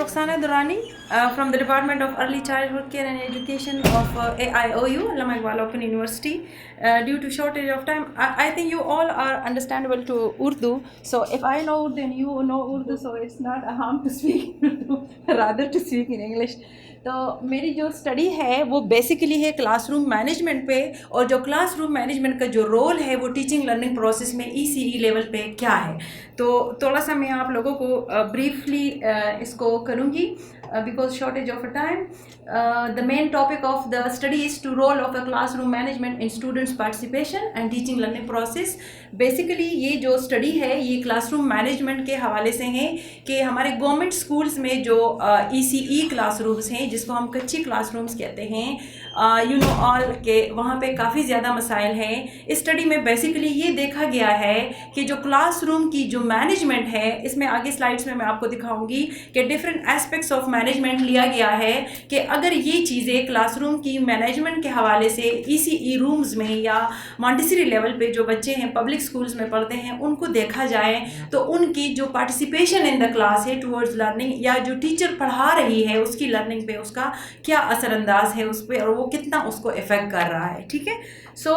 Rukhsana Durrani from the Department of Early Childhood Care and Education of AIOU, Allama Iqbal Open University. Due to shortage of time, I think you all are understandable to Urdu. So if I know Urdu and you know Urdu, so it's not a harm to speak Urdu, rather to speak in English. तो मेरी जो study है वो basically है classroom management पे, और जो classroom management का जो रोल है वो टीचिंग लर्निंग प्रोसेस में ECE लेवल पे क्या है. तो थोड़ा सा मैं आप लोगों को ब्रीफली इसको करूँगी because shortage of a time. The main topic of the study is to role of a classroom management in students participation and teaching learning process. Basically ये जो स्टडी है ये क्लासरूम मैनेजमेंट के हवाले से है कि हमारे गवर्नमेंट स्कूल्स में जो ECE क्लासरूम्स हैं, जिसको हम कच्ची क्लासरूम्स कहते हैं, यू नो ऑल के वहाँ पे काफ़ी ज़्यादा मसाइल हैं. इस स्टडी में बेसिकली ये देखा गया है कि जो क्लासरूम की जो मैनेजमेंट है, इसमें आगे स्लाइड्स में मैं आपको दिखाऊंगी कि डिफरेंट एस्पेक्ट्स ऑफ मैनेजमेंट लिया गया है कि अगर ये चीज़ें क्लासरूम की मैनेजमेंट के हवाले से ECE रूम्स में या मॉन्टेसरी लेवल पे जो बच्चे हैं पब्लिक स्कूल्स में पढ़ते हैं उनको देखा जाए तो उनकी जो पार्टिसिपेशन इन द क्लास है टुवर्ड्स लर्निंग, या जो टीचर पढ़ा रही है उसकी लर्निंग पे उसका क्या असरअंदाज है उस पर और वो कितना उसको इफ़ेक्ट कर रहा है. ठीक है. सो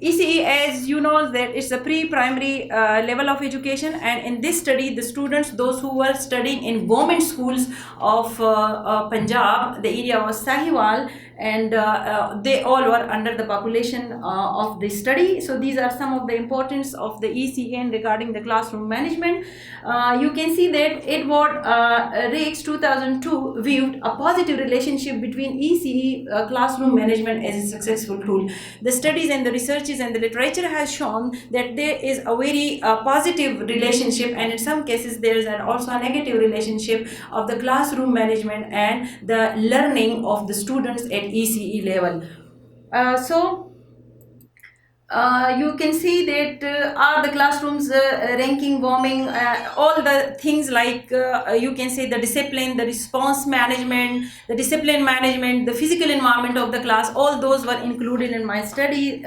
ECE, as you know, that it's a pre-primary level of education, and in this study the students, those who were studying in government schools of Punjab, the area was Sahiwal, and they all were under the population of the study. So these are some of the importance of the ECE regarding the classroom management. You can see that Edward Rakes 2002 viewed a positive relationship between ECE classroom management as a successful tool. The studies and the researches and the literature has shown that there is a very positive relationship, and in some cases there is also a negative relationship of the classroom management and the learning of the students at ECE level. You can see that are the classrooms ranking, warming, all the things like you can say the discipline, the response management, the discipline management, the physical environment of the class, all those were included in my study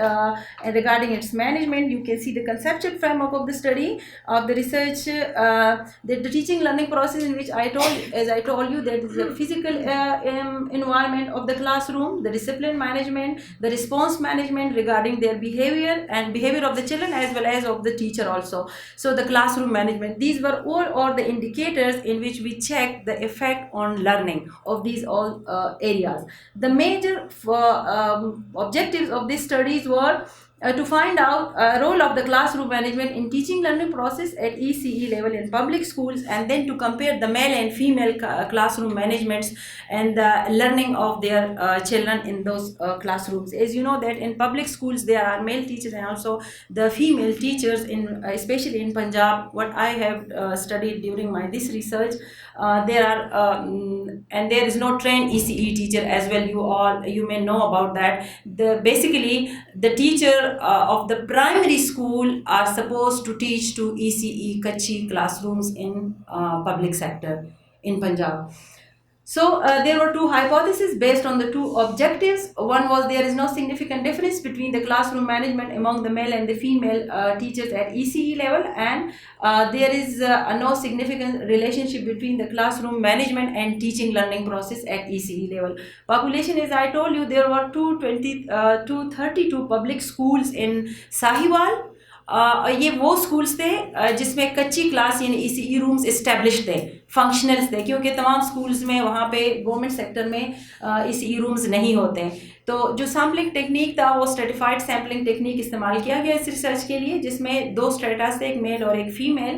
regarding its management. You can see the conceptual framework of the study of the research, the teaching learning process in which I told you that is the physical environment of the classroom, the discipline management, the response management regarding their behavior and behavior of the children as well as of the teacher also. So the classroom management, these were all the indicators in which we check the effect on learning of these all areas. The major objectives of these studies were to find out role of the classroom management in teaching learning process at ECE level in public schools, and then to compare the male and female classroom managements and the learning of their children in those classrooms. As you know that in public schools there are male teachers and also the female teachers, in especially in Punjab, what I have studied during my this research, there are and there is no trained ECE teacher as well. You may know about that. Basically the teacher of the primary school are supposed to teach to ECE Kachi classrooms in public sector in Punjab. So there were two hypotheses based on the two objectives. One was there is no significant difference between the classroom management among the male and the female teachers at ECE level, and there is no significant relationship between the classroom management and teaching learning process at ECE level. Population, as I told you, there were 232 public schools in Sahiwal. ये वो schools थे जिसमें कच्ची class यानी ECE rooms establish थे, functionals थे, क्योंकि तमाम स्कूल्स में वहाँ पे गवर्नमेंट सेक्टर में ECE रूम्स नहीं होते. तो जो सैम्पलिंग टेक्निक था वो स्ट्रेटिफाइड सैम्पलिंग टेक्निक इस्तेमाल किया गया इस रिसर्च के लिए, जिसमें दो स्ट्रेटास थे, एक मेल और एक फ़ीमेल.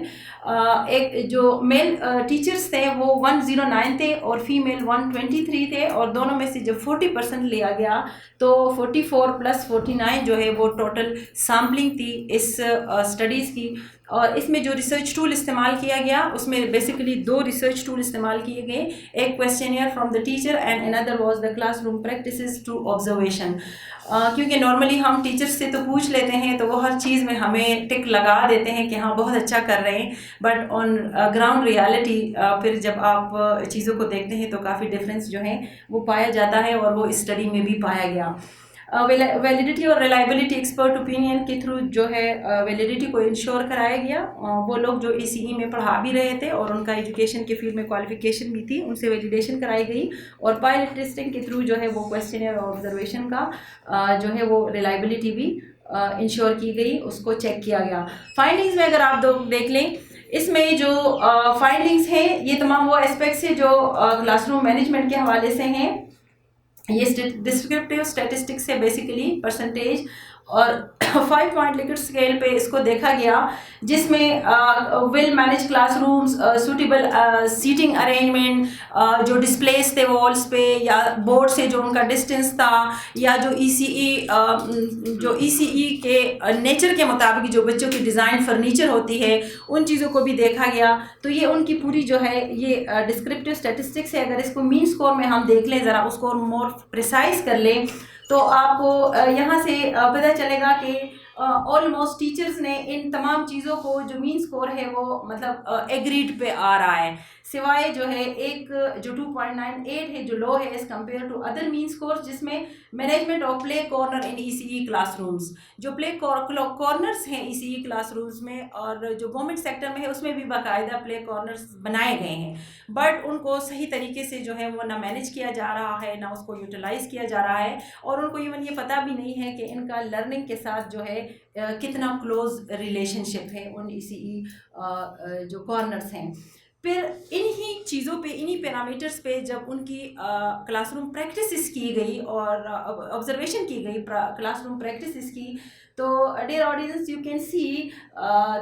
एक जो मेल टीचर्स थे वो 109 थे और फीमेल 123 थे, और दोनों में से जब 40% लिया गया तो 44 + 49 जो है वो टोटल सैम्पलिंग थी इस स्टडीज़ की. और इसमें जो रिसर्च टूल इस्तेमाल किया गया उसमें बेसिकली दो रिसर्च टूल इस्तेमाल किए गए, एक questionnaire from the teacher and another was the classroom practices to observation. क्योंकि नॉर्मली हम टीचर्स से तो पूछ लेते हैं तो वो हर चीज़ में हमें टिक लगा देते हैं कि हाँ बहुत अच्छा कर रहे हैं, बट ऑन ग्राउंड रियलिटी फिर जब आप चीज़ों को देखते हैं तो काफ़ी डिफरेंस जो है वो पाया जाता है, और वो इस स्टडी में भी पाया गया. वैलिडिटी और रिलायबिलिटी एक्सपर्ट ओपिनियन के थ्रू जो है वैलिडिटी को इंश्योर कराया गया। वो लोग जो ECE में पढ़ा भी रहे थे और उनका एजुकेशन के फील्ड में क्वालिफिकेशन भी थी, उनसे वैलिडेशन कराई गई और पायलट टेस्टिंग के थ्रू जो है वो क्वेश्चनर और ऑब्जर्वेशन का जो है वो रिलायबिलिटी भी इंश्योर की गई, उसको चेक किया गया। फाइंडिंग्स में अगर आप देख लें, इसमें जो फाइंडिंग्स हैं ये तमाम वो एस्पेक्ट्स हैं जो क्लासरूम मैनेजमेंट के हवाले से हैं। ये डिस्क्रिप्टिव स्टैटिस्टिक्स है बेसिकली, परसेंटेज और 5 पॉइंट लिकट स्केल पे इसको देखा गया, जिसमें well manage classrooms, suitable seating arrangement, जो डिस्प्लेस थे वॉल्स पे या बोर्ड से जो उनका डिस्टेंस था, या जो ECE के नेचर के मुताबिक जो बच्चों की डिज़ाइन फर्नीचर होती है, उन चीज़ों को भी देखा गया। तो ये उनकी पूरी जो है ये डिस्क्रिप्टिव स्टैटिस्टिक्स है। अगर इसको मीन स्कोर में हम देख लें, ज़रा उसको मोर प्रिसाइज कर लें, तो आपको यहाँ से पता चलेगा कि ऑलमोस्ट टीचर्स ने इन तमाम चीज़ों को जो मीन स्कोर है वो मतलब एग्रीड पे आ रहा है, सिवाय जो है एक जो 2.98 है जो लो है as compare to other mean score, जिसमें management of play corner in ECE classrooms, जो प्ले कॉर्नर्स हैं ECE क्लासरूम्स में और जो गवर्नमेंट सेक्टर में है उसमें भी बाकायदा प्ले कॉर्नर्स बनाए गए हैं, बट उनको सही तरीके से जो है वो ना मैनेज किया जा रहा है, ना उसको यूटिलाइज किया जा रहा है, और उनको इवन ये पता भी नहीं है कि इनका लर्निंग के साथ जो है कितना क्लोज रिलेशनशिप है उन ECE जो कॉर्नर्स हैं। फिर इन्हीं चीज़ों पे, इन्हीं पैरामीटर्स पे जब उनकी क्लासरूम प्रैक्टिस की गई और ऑब्जर्वेशन की गई क्लासरूम प्रैक्टिस की, तो dear audience, you can see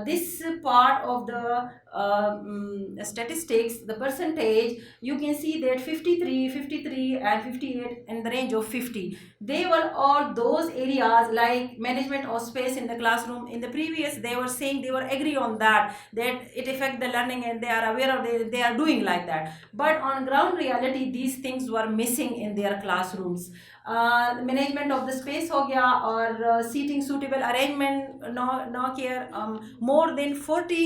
this part of the statistics, the percentage, you can see that 53, 53 and 58 in the range of 50. They were all those areas like management of space in the classroom. In the previous, they were saying, they were agree on that it affect the learning and they are aware of they are doing like that. But on ground reality, these things were missing in their classrooms. Management of the space हो गया और seating suitable arrangement no care. More than 40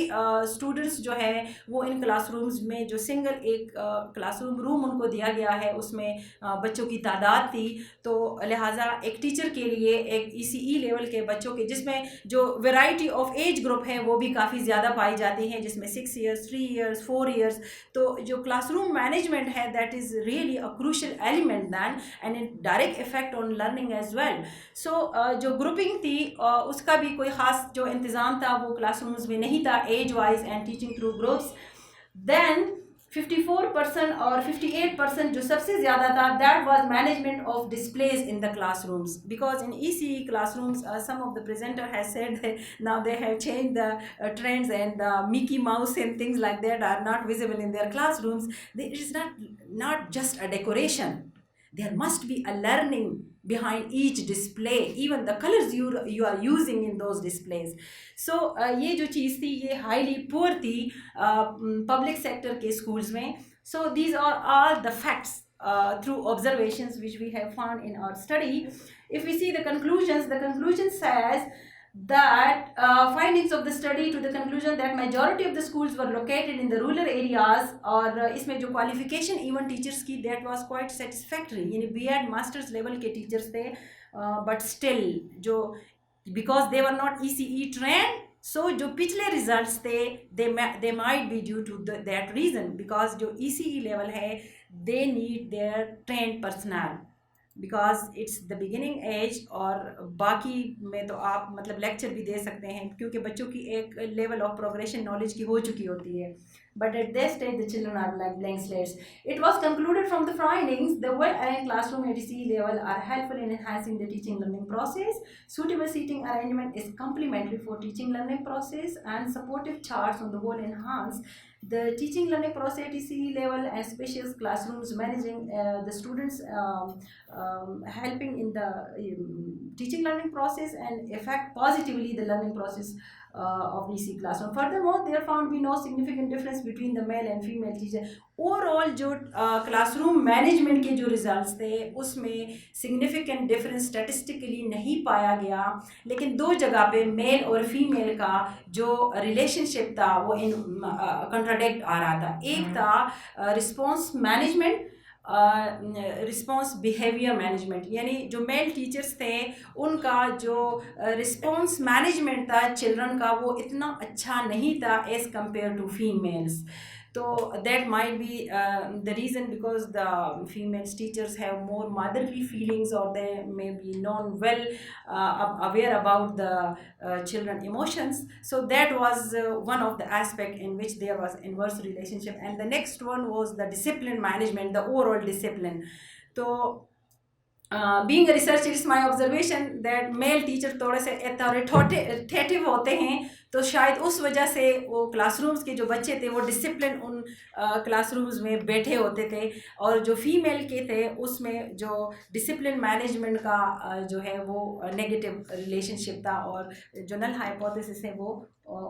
students जो है वो इन classrooms में, जो single एक classroom room उनको दिया गया है उसमें बच्चों की तादाद थी, तो लिहाजा एक टीचर के लिए एक ECE लेवल के बच्चों के, जिसमें जो वैरायटी ऑफ एज ग्रुप है वो भी काफ़ी ज़्यादा पाई जाती है, जिसमें 6 years, 3 years, 4 years, तो जो क्लासरूम मैनेजमेंट है that is really a crucial element than and it direct effect on learning as well. So जो ग्रुपिंग थी उसका भी कोई ख़ास जो इंतज़ाम था वो क्लासरूम्स में नहीं था, age wise and teaching through groups. Then 54% और 58% जो सबसे ज़्यादा था, that was management of displays in the classrooms, because in ECE classrooms some of the presenter has said that now they have changed the trends and the Mickey Mouse and things like that are not visible in their classrooms. It is not just a decoration. There must be a learning behind each display, even the colors you are using in those displays. So ये जो चीज़ थी ये highly poor थी public sector के schools में. So these are all the facts through observations which we have found in our study. If we see the conclusions, the conclusion says that findings of the study to the conclusion that majority of the schools were located in the rural areas, और इसमें जो qualification even teachers की that was quite satisfactory, यानी B.Ed masters level के teachers थे, but still जो because they were not ECE trained, so जो पिछले results थे they might be due to that reason, because जो ECE level है they need their trained personnel, because it's the beginning age, और बाकी में तो आप मतलब लेक्चर भी दे सकते हैं क्योंकि बच्चों की एक लेवल ऑफ प्रोग्रेशन नॉलेज की हो चुकी होती है, but at this stage the children are like blank slates. It was concluded from the findings the well-arranged classroom at ECE level are helpful in enhancing the teaching learning process. Suitable seating arrangement is complementary for teaching learning process, and supportive charts on the whole enhance the teaching learning process at ECE level, and spacious classrooms managing the students helping in the teaching learning process and affect positively the learning process of the ECE classroom. Furthermore, there found to be no significant difference between the male and female teacher. Overall जो classroom management के जो results थे उसमें significant difference statistically नहीं पाया गया, लेकिन 2 जगह पे मेल और फीमेल का जो रिलेशनशिप था वो इन कंट्राडिक्ट आ रहा था। एक था response management response behaviour management, यानी जो मेल टीचर्स थे उनका जो रिस्पॉन्स मैनेजमेंट था चिल्ड्रन का वो इतना अच्छा नहीं था as compare to females. So that might be the reason, because the female teachers have more motherly feelings, or they may be known well, aware about the children emotions. So that was one of the aspect in which there was inverse relationship. And the next one was the discipline management, the overall discipline. So being a researcher, it's my observation that male teacher थोड़े से authoritative होते हैं, तो शायद उस वजह से वो क्लासरूम्स के जो बच्चे थे वो डिसिप्लिन उन क्लासरूम्स में बैठे होते थे, और जो फीमेल के थे उसमें जो डिसिप्लिन मैनेजमेंट का जो है वो नेगेटिव रिलेशनशिप था, और जो नल हाइपोथेसिस है वो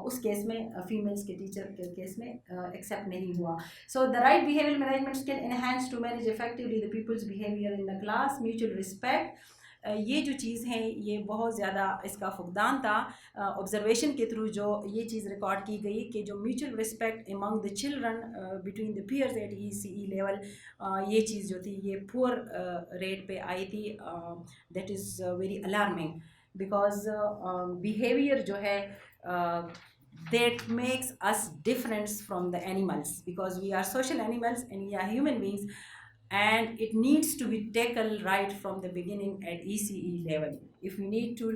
उस केस में फीमेल्स के टीचर के केस में एक्सेप्ट नहीं हुआ. So the right behaviour management skill enhance to manage effectively the people's behaviour in the class. Mutual respect, ये जो चीज़ है ये बहुत ज़्यादा इसका फुकदान था. ऑब्जर्वेशन के थ्रू जो ये चीज़ रिकॉर्ड की गई कि जो mutual respect among the children between the peers at ECE level, ये चीज़ जो थी ये पुअर रेट पे आई थी. That is very alarming, because behaviour जो है that makes us different from the animals, because we are social animals and we are human beings, and it needs to be tackled right from the beginning at ECE level. If we need to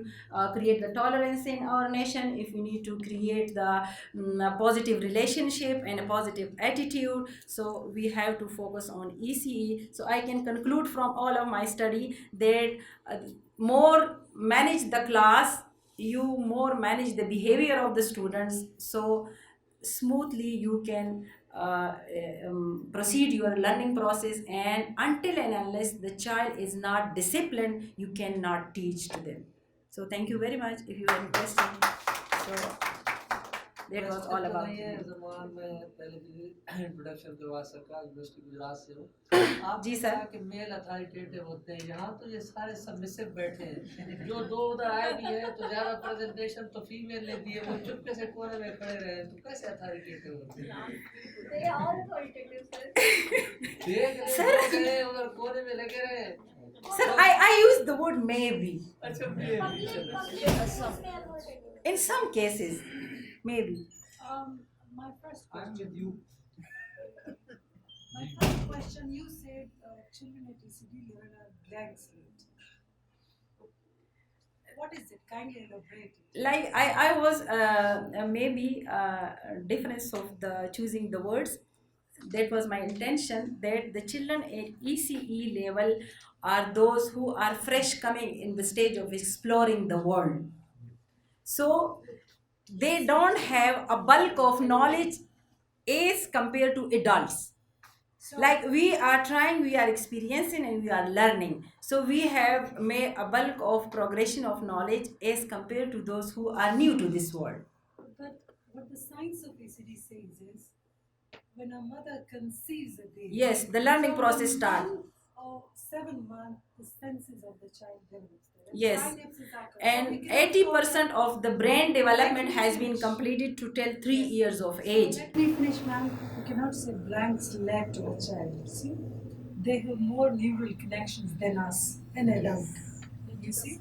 create the tolerance in our nation, if we need to create the positive relationship and a positive attitude, so we have to focus on ECE. So I can conclude from all of my study that more manage the class, you more manage the behavior of the students, so smoothly you can proceed your learning process, and until and unless the child is not disciplined, you cannot teach to them. So thank you very much. If you have a question, so that was all about it. ज़मान में पहले भी introduction करवा सका, university Gujarat से हूँ. आप जी sir. कि mail authoritative होते हैं, यहाँ तो ये सारे सबमिसिव बैठे हैं. जो दो उधर आए भी हैं तो ज़्यादा प्रेजेंटेशन तो फीमेल ने दी है, वो चुपके से कोने में खड़े रहे, तो कैसे अथॉरिटेटिव होते हैं? They are authoritative, sir. देख रहे उधर कोने में लगे रहे. Sir, I use the word maybe. अच्छा, In some cases, maybe. My first I'm question. with you. My first question. You said children at ECD level are blank slate. What is it? Kindly elaborate. Like I was maybe difference of the choosing the words. That was my intention, that the children at ECE level are those who are fresh coming in the stage of exploring the world. So they don't have a bulk of knowledge as compared to adults. So, Like we are trying, we are experiencing, and we are learning. So we have made a bulk of progression of knowledge as compared to those who are new to this world. but what the science of ECD says is, when a mother conceives a baby, Yes, the learning from process the starts. month of 7 months, the senses of the child develops. There. Yes. Synapses are correct. So we And cannot 80% of the brain development has been completed to till 3 years of age. So let me finish, ma'am. You cannot say blank slate to a child. See, they have more neural connections than us, an adult. You see.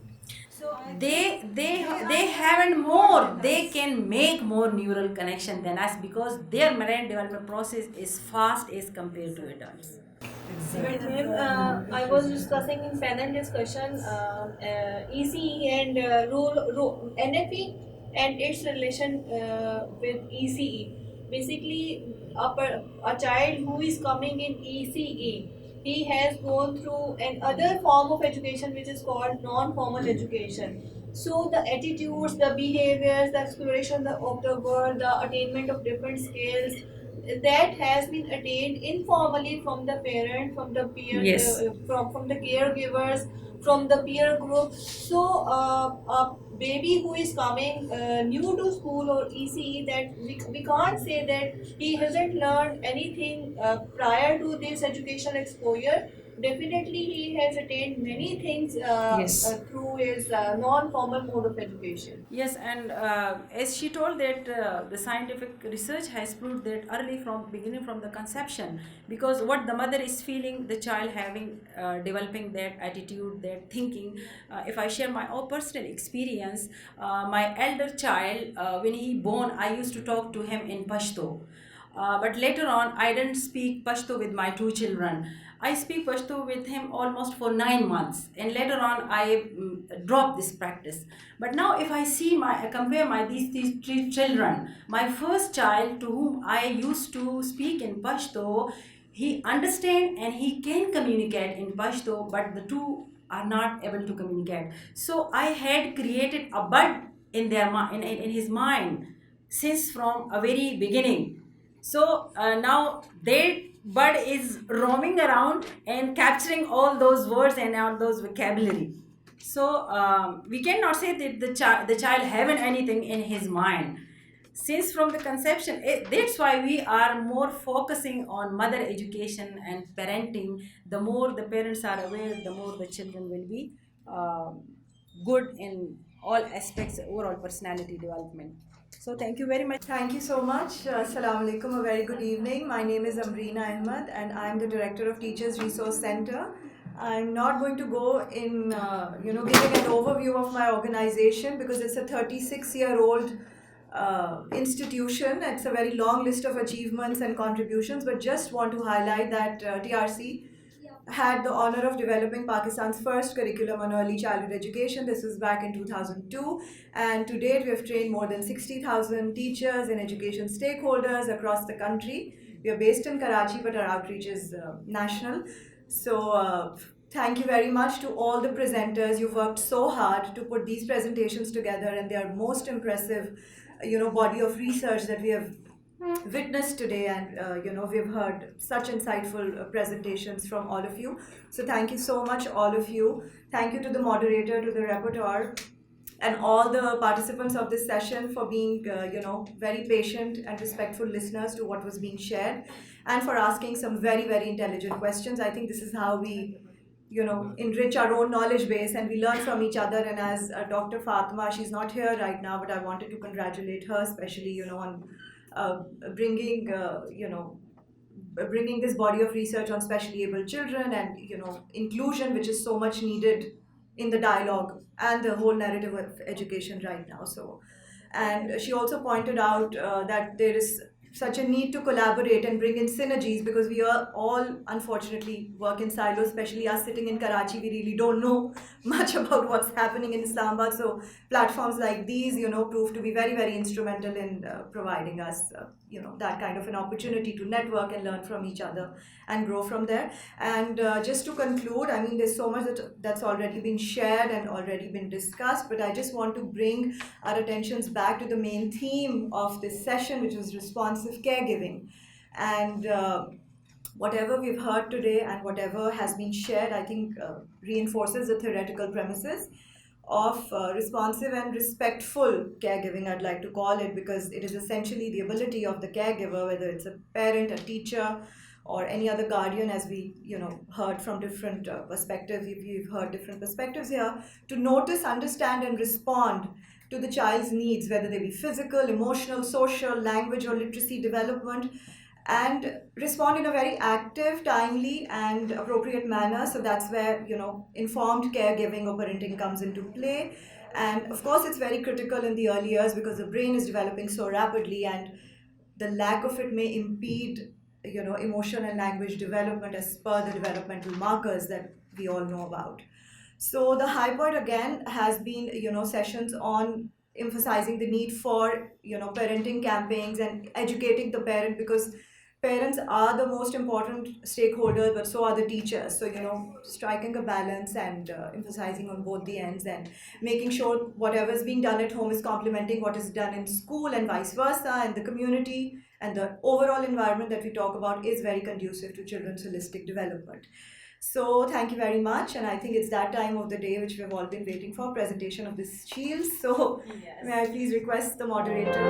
So They haven't more. They can make more neural connection than us, because their brain development process is fast as compared to adults. Right, ma'am. I was discussing in panel discussion ECE and NFE and its relation with ECE. Basically, a child who is coming in ECE, he has gone through another form of education which is called non-formal education. So the attitudes, the behaviors, the exploration of the world, the attainment of different skills, that has been attained informally from the parent, from the peer, Yes. from the caregivers, from the peer group. So a baby who is coming new to school or ECE, that we can't say that he hasn't learned anything prior to this educational exposure. definitely he has attained many things Yes. through his non-formal mode of education. Yes, and as she told that the scientific research has proved that early from beginning from the conception, because what the mother is feeling, the child having developing that attitude, that thinking. If I share my own personal experience, my elder child, when he born, I used to talk to him in Pashto. But later on, I didn't speak Pashto with my two children. I speak Pashto with him almost for 9 months, and later on, I dropped this practice. But now, if I compare these three children, my first child to whom I used to speak in Pashto, he understand and he can communicate in Pashto, but the two are not able to communicate. So I had created a bud in in his mind since from a very beginning. So now that bird is roaming around and capturing all those words and all those vocabulary. So we cannot say that the child haven't anything in his mind. Since from the conception, that's why we are more focusing on mother education and parenting. The more the parents are aware, the more the children will be good in all aspects, overall personality development. So thank you very much. Thank you so much. Assalamu alaikum. A very good evening. My name is Amreena Ahmed and I'm the director of Teachers Resource Center. I'm not going to go in, giving an overview of my organization because it's a 36-year-old institution. It's a very long list of achievements and contributions, but just want to highlight that TRC had the honor of developing Pakistan's first curriculum on early childhood education. This was back in 2002, and to date we have trained more than 60,000 teachers and education stakeholders across the country. We are based in Karachi, but our outreach is national. So thank you very much to all the presenters. You've worked so hard to put these presentations together, and they are most impressive, body of research that we have witnessed today, and we've heard such insightful presentations from all of you. So thank you so much, all of you. Thank you to the moderator, to the rapporteur, and all the participants of this session for being very patient and respectful listeners to what was being shared, and for asking some very, very intelligent questions. I think this is how we enrich our own knowledge base and we learn from each other. And as Dr. Fatima, she's not here right now, but I wanted to congratulate her especially on bringing bringing this body of research on specially able children and inclusion, which is so much needed in the dialogue and the whole narrative of education right now. So, and she also pointed out that there is such a need to collaborate and bring in synergies, because we are all unfortunately work in silos, especially us sitting in Karachi. We really don't know much about what's happening in Islamabad. So platforms like these, prove to be very, very instrumental in providing us, that kind of an opportunity to network and learn from each other and grow from there. And just to conclude, I mean, there's so much that's already been shared and already been discussed, but I just want to bring our attentions back to the main theme of this session, which was responsive caregiving. And whatever we've heard today and whatever has been shared, I think reinforces the theoretical premises of responsive and respectful caregiving, I'd like to call it, because it is essentially the ability of the caregiver, whether it's a parent, a teacher, or any other guardian, as we heard from different perspectives. We've heard different perspectives here, to notice, understand, and respond to the child's needs, whether they be physical, emotional, social, language, or literacy development, and respond in a very active, timely, and appropriate manner. So that's where informed caregiving or parenting comes into play. And of course, it's very critical in the early years because the brain is developing so rapidly, and the lack of it may impede emotion and language development as per the developmental markers that we all know about. So the high point again has been sessions on emphasizing the need for parenting campaigns and educating the parent, because parents are the most important stakeholders, but so are the teachers. So striking a balance and emphasizing on both the ends, and making sure whatever is being done at home is complementing what is done in school, and vice versa, and the community and the overall environment that we talk about is very conducive to children's holistic development. So thank you very much, and I think it's that time of the day which we've all been waiting for, presentation of this shield. So yes. May I please request the moderator.